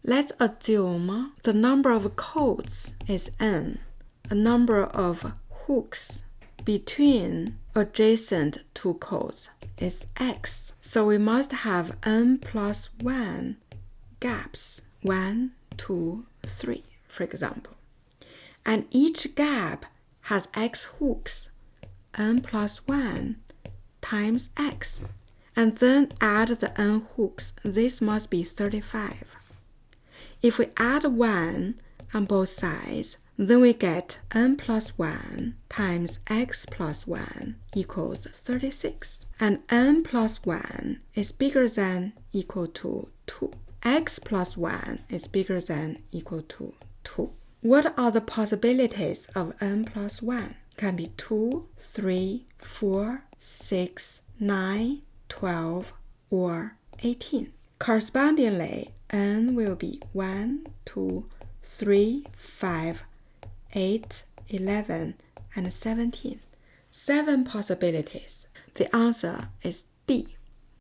Let's assume the number of codes is n, a number of hooks between adjacent two codes is x. So we must have n plus 1 gaps, 1, 2, 3, for example. And each gap has x hooks, n plus 1 times x. And then add the n hooks. This must be 35. If we add 1 on both sides, then we get n plus 1 times x plus 1 equals 36. And n plus 1 is bigger than equal to 2. X plus 1 is bigger than equal to 2. What are the possibilities of n plus 1? Can be 2, 3, 4, 6, 9, 12, or 18. Correspondingly, n will be 1, 2, 3, 5, 8, 11, and 17. 7 possibilities. The answer is D.